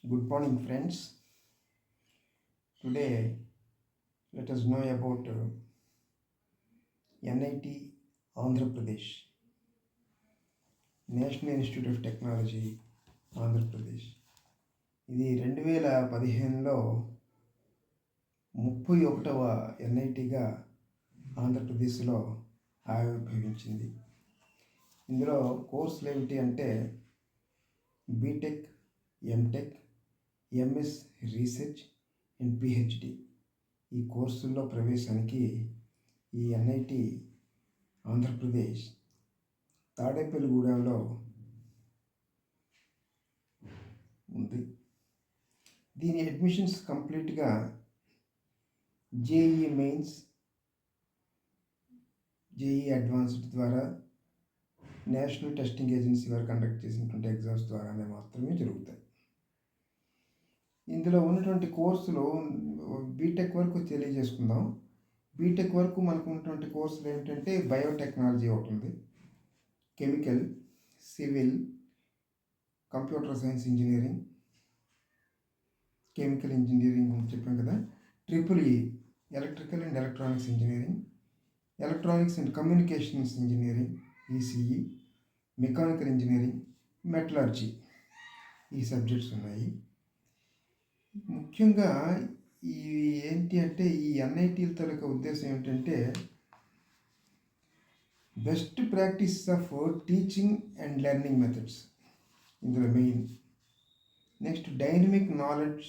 Good morning, friends. Today, let us know about NIT Andhra Pradesh, national institute of technology Andhra Pradesh. ఇది 2015లో 31వ ఎన్ఐటిగా ఆంధ్రప్రదేశ్లో ఆవిర్భవించింది. ఇందులో కోర్సులు ఏమిటి అంటే B Tech, M Tech, MS research and PhD. ఈ కోర్సుల్లో ప్రవేశానికి ఈ ఎన్ఐటి ఆంధ్రప్రదేశ్ తాడేపల్లిగూడెంలో ఉంది. దీని అడ్మిషన్స్ కంప్లీట్గా జేఈ మెయిన్స్, జేఈ అడ్వాన్స్డ్ ద్వారా నేషనల్ టెస్టింగ్ ఏజెన్సీ వారు కండక్ట్ చేసినటువంటి ఎగ్జామ్స్ ద్వారానే మాత్రమే జరుగుతాయి. ఇందులో ఉన్నటువంటి కోర్సులు బీటెక్ వరకు తెలియజేసుకుందాం. బీటెక్ వరకు మనకు ఉన్నటువంటి కోర్సులు ఏమిటంటే బయోటెక్నాలజీ ఒకటి ఉంది, chemical, civil, computer science engineering, chemical engineering చెప్పాం కదా, triple electrical and electronics engineering, electronics and communications engineering ECE, mechanical engineering, metallurgy, ఈ సబ్జెక్ట్స్ ఉన్నాయి. ముఖ్యంగా ఈ ఏంటి అంటే ఈ ఎన్ఐటీల తాలూకా ఉద్దేశం ఏమిటంటే best practice of teaching and learning methods ఇందులో main. Next dynamic knowledge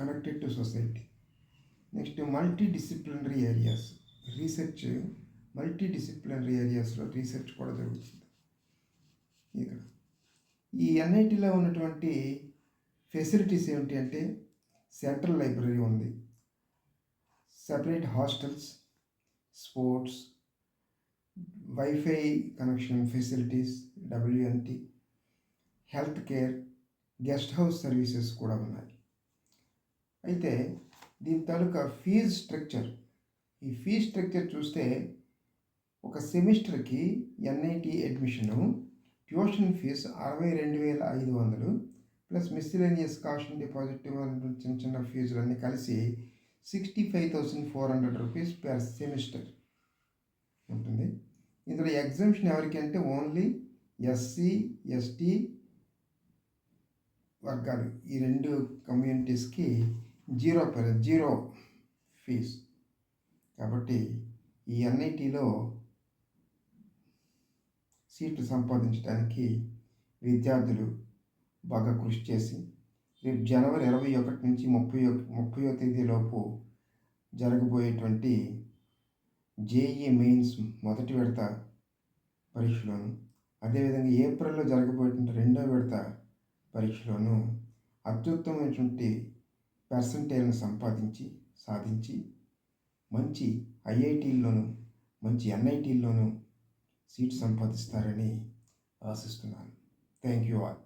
connected to society. Next multidisciplinary areas research, multidisciplinary ఏరియాస్లో రీసెర్చ్ కూడా జరుగుతుంది. ఇక్కడ ఈ ఎన్ఐటీలో ఉన్నటువంటి ఫెసిలిటీస్ ఏమిటి అంటే సెంట్రల్ లైబ్రరీ ఉంది, separate hostels, sports, wifi connection facilities, WNT, health care, guest house services కూడా ఉన్నాయి. అయితే దీని తాలూకా ఫీజ్ స్ట్రక్చర్, ఈ ఫీజ్ స్ట్రక్చర్ చూస్తే ఒక సెమిస్టర్కి NIT admission tuition fee 62,500 plus miscellaneous cost deposit చిన్న చిన్న ఫీజులు అన్నీ కలిసి 65,400 రూపీస్ పర్ సెమిస్టర్ ఉంటుంది. ఇందులో ఎగ్జామ్షన్ ఎవరికి అంటే ఓన్లీ ఎస్సీ, ఎస్టీ వర్గాలు, ఈ రెండు కమ్యూనిటీస్కి జీరో ఫీజ్. కాబట్టి ఈ ఎన్ఐటీలో సీట్లు సంపాదించడానికి విద్యార్థులు బాగా కృషి చేసి రేపు జనవరి 21 నుంచి 30వ తేదీలోపు జరగబోయేటువంటి జేఈ మెయిన్స్ మొదటి విడత పరీక్షలోను, అదేవిధంగా ఏప్రిల్లో జరగబోయేటువంటి రెండో విడత పరీక్షలోను అత్యుత్తమైనటువంటి పర్సంటేజ్ను సాధించి మంచి ఐఐటీల్లోనూ మంచి ఎన్ఐటీల్లోనూ సీట్ సంపాదిస్తారని ఆశిస్తున్నాను. Thank you all.